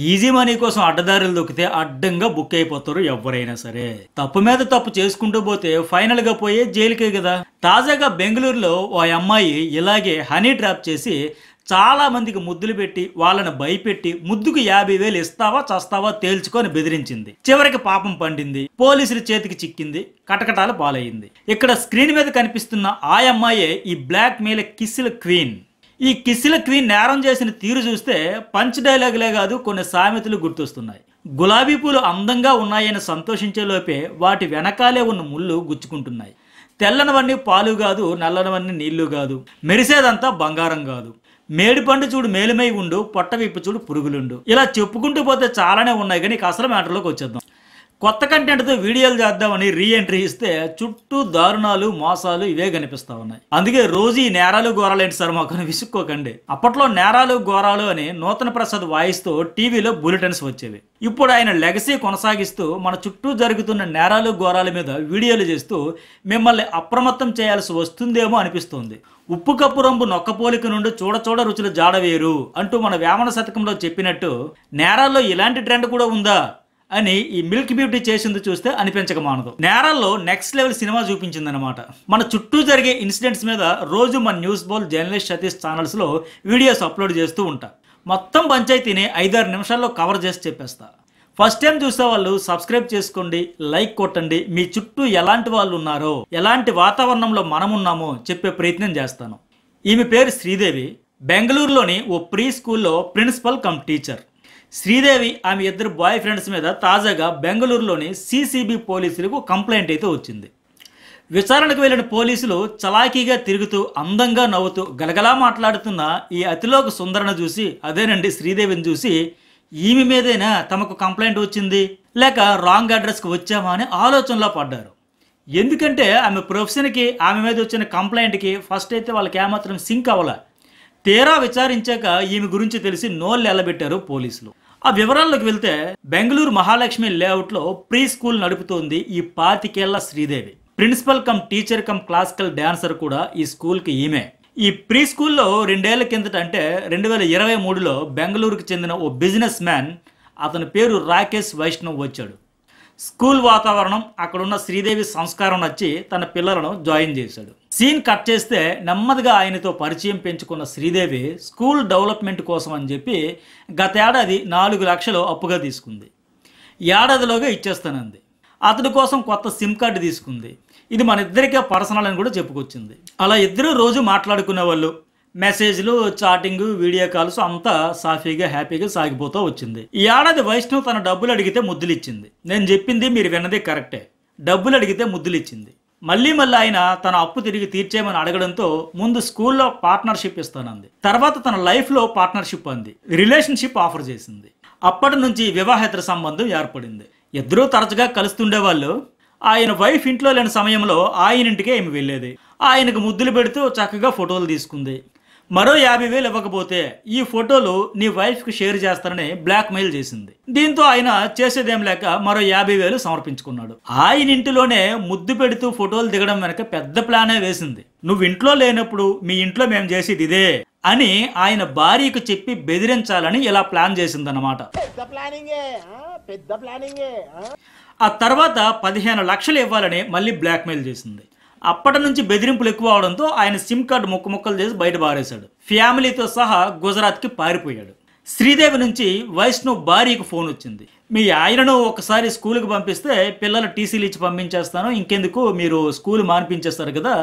Easy money కోసం అడ్డదారులు దొక్కితే అడ్డంగా బుక్ అయిపోతారు ఎవరైనా సరే. తప్పు మీద తప్పు చేసుకుంటూ పోతే ఫైనల్ గా పోయే జైలుకే కదా. తాజాగా బెంగళూరులో ఓ అమ్మాయి ఇలాగే హనీ ట్రాప్ చేసి చాలా మందికి ముద్దులు పెట్టి వాళ్ళని భయపెట్టి ముద్దుకు 50,000 ఇస్తావా చస్తావా తేల్చుకొని బెదిరించింది. చివరికి పాపం పండింది, పోలీసుల చేతికి చిక్కింది, కటకటాల పాలయ్యింది. ఇక్కడ స్క్రీన్ మీద కనిపిస్తున్న ఆ అమ్మాయే ఈ బ్లాక్ మెయిల్ కిస్సుల క్వీన్. ఈ కిస్సుల క్వీన్ నేరం చేసిన తీరు చూస్తే పంచ్ డైలాగులే కాదు కొన్ని సామెతలు గుర్తొస్తున్నాయి. గులాబీ పూలు అందంగా ఉన్నాయని సంతోషించే లోపే వాటి వెనకాలే ఉన్న ముళ్ళు గుచ్చుకుంటున్నాయి. తెల్లనవన్నీ పాలు కాదు, నల్లనవన్నీ నీళ్లు కాదు, మెరిసేదంతా బంగారం కాదు, మేడిపండు చూడు మేలుమై ఉండు, పొట్ట విప్పు చూడు పురుగులుండు. ఇలా చెప్పుకుంటూ పోతే చాలానే ఉన్నాయి. కానీ అసలు మ్యాటర్లోకి వచ్చేద్దాం. కొత్త కంటెంట్తో వీడియోలు చేద్దామని రీఎంట్రీ ఇస్తే చుట్టూ దారుణాలు మోసాలు ఇవే కనిపిస్తా ఉన్నాయి. అందుకే రోజు ఈ నేరాలు ఘోరాలు ఏంటి సార్ మాకు విసుక్కోకండి. అప్పట్లో నేరాలు ఘోరాలు అని నూతన ప్రసాద్ వాయిస్తో టీవీలో బులెటిన్స్ వచ్చేవి. ఇప్పుడు ఆయన లెగసీ కొనసాగిస్తూ మన చుట్టూ జరుగుతున్న నేరాలు ఘోరాల మీద వీడియోలు చేస్తూ మిమ్మల్ని అప్రమత్తం చేయాల్సి వస్తుందేమో అనిపిస్తోంది. ఉప్పు కప్పు రంబు నొక్కపోలిక నుండి చూడ రుచుల జాడవేరు అంటూ మన వేమన శతకంలో చెప్పినట్టు నేరాల్లో ఇలాంటి ట్రెండ్ కూడా ఉందా అని ఈ మిల్క్ బ్యూటీ చేసింది చూస్తే అనిపించక మానదు. నేరాల్లో నెక్స్ట్ లెవెల్ సినిమా చూపించిందనమాట. మన చుట్టూ జరిగే ఇన్సిడెంట్స్ మీద రోజు మన న్యూస్ బోల్ జర్నలిస్ట్ సతీష్ ఛానల్స్లో వీడియోస్ అప్లోడ్ చేస్తూ ఉంటా. మొత్తం పంచాయతీని 5-6 నిమిషాల్లో కవర్ చేసి చెప్పేస్తా. ఫస్ట్ టైం చూసే వాళ్ళు సబ్స్క్రైబ్ చేసుకోండి, లైక్ కొట్టండి. మీ చుట్టూ ఎలాంటి వాళ్ళు ఉన్నారో, ఎలాంటి వాతావరణంలో మనం ఉన్నామో చెప్పే ప్రయత్నం చేస్తాను. ఈమె పేరు శ్రీదేవి. బెంగళూరులోని ఓ ప్రీ స్కూల్లో ప్రిన్సిపల్ కమ్ టీచర్. శ్రీదేవి ఆమె ఇద్దరు బాయ్ ఫ్రెండ్స్ మీద తాజాగా బెంగళూరులోని సిసిబి పోలీసులకు కంప్లైంట్ అయితే వచ్చింది. విచారణకు వెళ్ళిన పోలీసులు చలాకీగా తిరుగుతూ అందంగా నవ్వుతూ గలగలా మాట్లాడుతున్న ఈ అతిలోక సుందరను చూసి, అదేనండి శ్రీదేవిని చూసి, ఈమె మీదేనా తమకు కంప్లైంట్ వచ్చింది లేక రాంగ్ అడ్రస్కి వచ్చామా అని ఆలోచనలో పడ్డారు. ఎందుకంటే ఆమె ప్రొఫెషన్కి ఆమె మీద వచ్చిన కంప్లైంట్కి ఫస్ట్ అయితే వాళ్ళకి ఏమాత్రం సింక్ అవ్వాల. తీరా విచారించాక ఈమె గురించి తెలిసి నోళ్ళు ఎల్లబెట్టారు పోలీసులు. ఆ వివరాల్లోకి వెళ్తే బెంగళూరు మహాలక్ష్మి లేఅవుట్లో ప్రీ స్కూల్ నడుపుతోంది ఈ 25 ఏళ్ల Sridevi. Principal cum teacher cum classical dancer కూడా ఈ స్కూల్కి ఈమె. ఈ ప్రీ స్కూల్లో 2 ఏళ్ల కిందట అంటే 2023లో బెంగళూరుకు చెందిన ఓ బిజినెస్ మ్యాన్, అతని పేరు రాకేష్ వైష్ణవ్ వచ్చాడు. స్కూల్ వాతావరణం, అక్కడున్న శ్రీదేవి సంస్కారం నచ్చి తన పిల్లలను జాయిన్ చేశాడు. సీన్ కట్ చేస్తే నెమ్మదిగా ఆయనతో పరిచయం పెంచుకున్న శ్రీదేవి స్కూల్ డెవలప్మెంట్ కోసం అని చెప్పి గతేడాది 4 లక్షలు అప్పుగా తీసుకుంది. ఏడాదిలోగా ఇచ్చేస్తానంది. అతడి కోసం కొత్త సిమ్ కార్డు తీసుకుంది. ఇది మన ఇద్దరికే పర్సనల్ అని కూడా చెప్పుకొచ్చింది. అలా ఇద్దరు రోజు మాట్లాడుకునే వాళ్ళు. మెసేజ్లు, చాటింగ్, వీడియో కాల్స్ అంతా సాఫీగా హ్యాపీగా సాగిపోతూ వచ్చింది. ఈ ఏడాది వైష్ణవ్ తన డబ్బులు అడిగితే ముద్దులు ఇచ్చింది. నేను చెప్పింది మీరు విన్నదే కరెక్టే. డబ్బులు అడిగితే ముద్దులు ఇచ్చింది. మళ్ళీ ఆయన తన అప్పు తిరిగి తీర్చేయమని అడగడంతో ముందు స్కూల్లో పార్ట్నర్షిప్ ఇస్తానంది. తర్వాత తన లైఫ్లో పార్ట్నర్షిప్ అంది. రిలేషన్షిప్ ఆఫర్ చేసింది. అప్పటి నుంచి వివాహేతర సంబంధం ఏర్పడింది. ఇద్దరూ తరచుగా కలుస్తుండేవాళ్ళు. ఆయన వైఫ్ ఇంట్లో లేని సమయంలో ఆయన ఇంటికే ఏమి వెళ్ళేది. ఆయనకు ముద్దులు పెడుతూ చక్కగా ఫోటోలు తీసుకుంది. మరో 50,000 ఇవ్వకపోతే ఈ ఫోటోలు నీ వైఫ్కి షేర్ చేస్తానని బ్లాక్మెయిల్ చేసింది. దీంతో ఆయన చేసేదేం లేక మరో 50,000 సమర్పించుకున్నాడు. ఆయన ఇంటిలోనే ముద్దు పెడుతూ ఫోటోలు దిగడం వెనక పెద్ద ప్లానే వేసింది. నువ్వు ఇంట్లో లేనప్పుడు మీ ఇంట్లో మేము చేసేది ఇదే అని ఆయన భార్యకు చెప్పి బెదిరించాలని ఇలా ప్లాన్ చేసిందన్నమాట. ఆ తర్వాత 15 లక్షలు ఇవ్వాలని మళ్ళీ బ్లాక్మెయిల్ చేసింది. అప్పటి నుంచి బెదిరింపులు ఎక్కువ అవడంతో ఆయన సిమ్ కార్డు ముక్కలు చేసి బయట బారేశాడు. ఫ్యామిలీతో సహా గుజరాత్కి పారిపోయాడు. శ్రీదేవి నుంచి వైష్ణవ్ భార్యకు ఫోన్ వచ్చింది. మీ ఆయనను ఒకసారి స్కూల్కి పంపిస్తే పిల్లలు టీసీలు ఇచ్చి పంపించేస్తాను, ఇంకెందుకు మీరు స్కూల్ మానిపించేస్తారు కదా,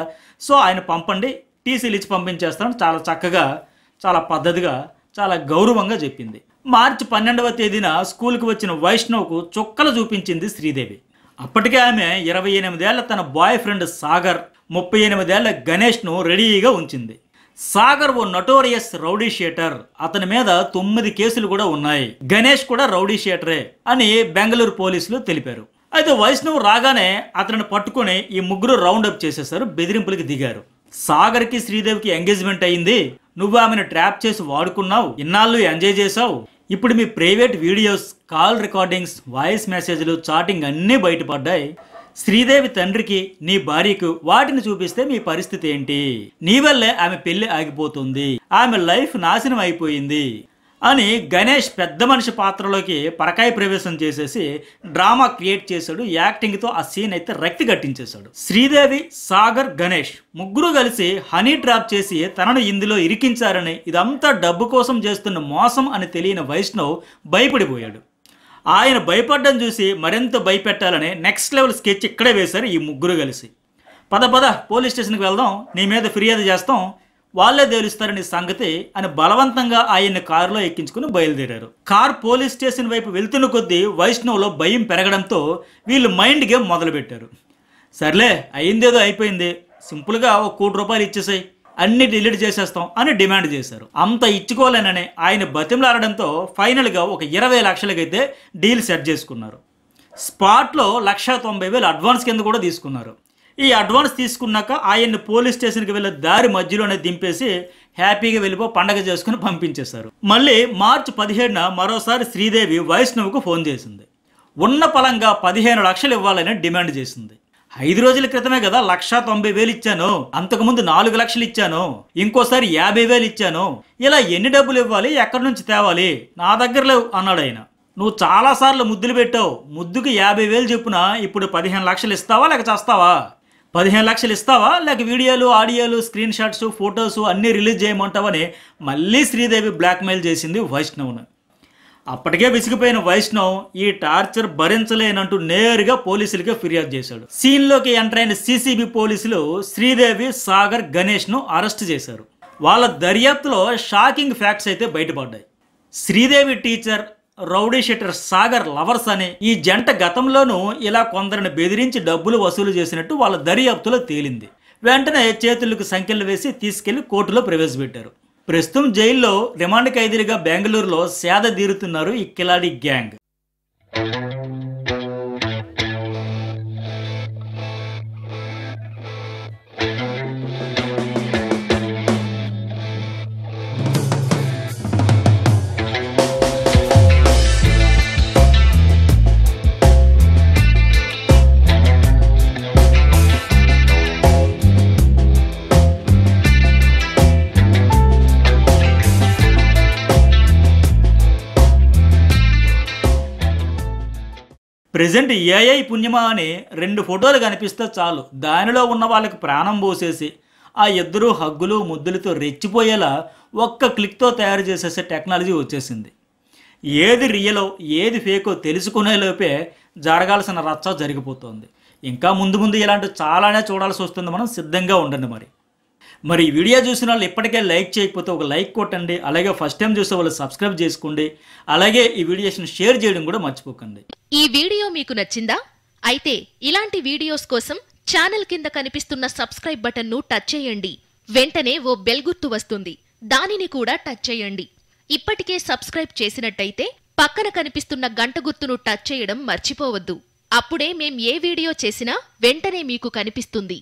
సో ఆయన పంపండి, టీసీలు ఇచ్చి పంపించేస్తాను చాలా చక్కగా, చాలా పద్ధతిగా, చాలా గౌరవంగా చెప్పింది. మార్చి 12వ తేదీన స్కూల్కి వచ్చిన వైష్ణవ్కు చుక్కలు చూపించింది శ్రీదేవి. అప్పటికే ఆమె 28 ఏళ్ల తన బాయ్ ఫ్రెండ్ సాగర్, 38 ఏళ్ల గణేష్ను రెడీగా ఉంచింది. సాగర్ ఓ నటోరియస్ రౌడీ షీటర్. అతని మీద 9 కేసులు కూడా ఉన్నాయి. గణేష్ కూడా రౌడీ షీటరే అని బెంగళూరు పోలీసులు తెలిపారు. అయితే వైష్ణవ్ రాగానే అతనిని పట్టుకుని ఈ ముగ్గురు రౌండప్ చేసేశారు, బెదిరింపులకి దిగారు. సాగర్కి శ్రీదేవికి ఎంగేజ్మెంట్ అయింది, నువ్వు ఆమెను ట్రాప్ చేసి వాడుకున్నావు, ఇన్నాళ్ళు ఎంజాయ్ చేసావు, ఇప్పుడు మీ private videos, call recordings, voice మెసేజ్లు, చాటింగ్ అన్నీ బయటపడ్డాయి. శ్రీదేవి తండ్రికి, నీ భార్యకు వాటిని చూపిస్తే మీ పరిస్థితి ఏంటి? నీ వల్లే ఆమె పెళ్లి ఆగిపోతుంది, ఆమె లైఫ్ నాశనం అయిపోయింది. అని గణేష్ పెద్ద మనిషి పాత్రలోకి పరకాయ ప్రవేశం చేసేసి డ్రామా క్రియేట్ చేశాడు. యాక్టింగ్తో ఆ సీన్ అయితే రక్తి కట్టించేశాడు. శ్రీదేవి, సాగర్, గణేష్ ముగ్గురు కలిసి హనీ ట్రాప్ చేసి తనను ఇందులో ఇరికించారని, ఇదంతా డబ్బు కోసం చేస్తున్న మోసం అని తెలియని వైష్ణవ్ భయపడిపోయాడు. ఆయన భయపడ్డం చూసి మరింత భయపెట్టాలని నెక్స్ట్ లెవెల్ స్కెచ్ ఇక్కడే వేశారు ఈ ముగ్గురు కలిసి. పద పోలీస్ స్టేషన్కి వెళ్దాం, నీ మీద ఫిర్యాదు చేస్తాం, వాళ్ళే తేలుస్తారని సంగతి అని బలవంతంగా ఆయన్ని కారులో ఎక్కించుకుని బయలుదేరారు. కార్ పోలీస్ స్టేషన్ వైపు వెళ్తున్న కొద్దీ వైష్ణవ్లో భయం పెరగడంతో వీళ్ళు మైండ్ గేమ్ మొదలుపెట్టారు. సర్లే అయిందేదో అయిపోయింది, సింపుల్గా ₹1 కోటి ఇచ్చేసాయి, అన్ని డిలీట్ చేసేస్తాం అని డిమాండ్ చేశారు. అంత ఇచ్చుకోలేనని ఆయన బతిమలాడడంతో ఫైనల్గా ఒక 20 లక్షలకైతే డీల్ సెట్ చేసుకున్నారు. స్పాట్లో 1,90,000 అడ్వాన్స్ కింద కూడా తీసుకున్నారు. ఈ అడ్వాన్స్ తీసుకున్నాక ఆయన్ని పోలీస్ స్టేషన్కి వెళ్ళే దారి మధ్యలోనే దింపేసి హ్యాపీగా వెళ్ళిపో పండగ చేసుకుని పంపించేశారు. మళ్ళీ మార్చి 17న మరోసారి శ్రీదేవి వైష్ణవ్కు ఫోన్ చేసింది. ఉన్న పలంగా 15 లక్షలు ఇవ్వాలని డిమాండ్ చేసింది. 5 రోజుల క్రితమే కదా 1,90,000 ఇచ్చాను, అంతకుముందు 4 లక్షలు ఇచ్చాను, ఇంకోసారి 50,000 ఇచ్చాను, ఇలా ఎన్ని డబ్బులు ఇవ్వాలి, ఎక్కడి నుంచి తేవాలి, నా దగ్గర లేవు అన్నాడు ఆయన. నువ్వు చాలాసార్లు ముద్దులు పెట్టావు, ముద్దుకు 50,000 చెప్పున ఇప్పుడు 15 లక్షలు ఇస్తావా లేక చేస్తావా? 15 లక్షలు ఇస్తావా లేక వీడియోలు, ఆడియోలు, స్క్రీన్ షాట్స్, ఫొటోస్ అన్నీ రిలీజ్ చేయమంటావని మళ్ళీ శ్రీదేవి బ్లాక్మెయిల్ చేసింది వైష్ణవ్ను. అప్పటికే విసిగిపోయిన వైష్ణవ్ ఈ టార్చర్ భరించలేనంటూ నేరుగా పోలీసులకే ఫిర్యాదు చేశాడు. సీన్లోకి ఎంటర్ అయిన సిసిబి పోలీసులు శ్రీదేవి, సాగర్, గణేష్ను అరెస్ట్ చేశారు. వాళ్ళ దర్యాప్తులో షాకింగ్ ఫ్యాక్ట్స్ అయితే బయటపడ్డాయి. Sridevi teacher, rowdy sheeter Sagar lovers అని ఈ జంట గతంలోనూ ఇలా కొందరిని బెదిరించి డబ్బులు వసూలు చేసినట్టు వాళ్ళ దర్యాప్తులో తేలింది. వెంటనే చేతులకు సంఖ్యలు వేసి తీసుకెళ్లి కోర్టులో ప్రవేశపెట్టారు. ప్రస్తుతం జైల్లో రిమాండ్ ఖైదీలుగా బెంగళూరులో సేద తీరుతున్నారు ఈ కిలాడి గ్యాంగ్. ప్రజెంట్ ఏఐ పుణ్యమా అని 2 ఫోటోలు కనిపిస్తే చాలు, దానిలో ఉన్న వాళ్ళకి ప్రాణం పోసేసి ఆ ఇద్దరు హగ్గులు ముద్దులతో రెచ్చిపోయేలా ఒక్క క్లిక్తో తయారు చేసేసే టెక్నాలజీ వచ్చేసింది. ఏది రియలో ఏది ఫేకో తెలుసుకునే లోపే జరగాల్సిన రచ్చ జరిగిపోతుంది. ఇంకా ముందు ఇలాంటి చాలానే చూడాల్సి వస్తుంది. మనం సిద్ధంగా ఉండండి. మరి ఈ వీడియో చూసిన వాళ్ళు ఇప్పటికే లైక్ చేయకపోతే ఒక లైక్ కొట్టండి. అలాగే ఫస్ట్ టైం చూసే వాళ్ళు సబ్స్క్రైబ్ చేసుకోండి. అలాగే ఈ వీడియోస్ని షేర్ చేయడం కూడా మర్చిపోకండి. ఈ వీడియో మీకు నచ్చిందా? అయితే ఇలాంటి వీడియోస్ కోసం ఛానల్ కింద కనిపిస్తున్న సబ్స్క్రైబ్ బటన్ను టచ్ చేయండి. వెంటనే ఓ బెల్ గుర్తు వస్తుంది, దానిని కూడా టచ్ చేయండి. ఇప్పటికే సబ్స్క్రైబ్ చేసినట్టయితే పక్కన కనిపిస్తున్న గంట గుర్తును టచ్ చేయడం మర్చిపోవద్దు. అప్పుడే మేం ఏ వీడియో చేసినా వెంటనే మీకు కనిపిస్తుంది.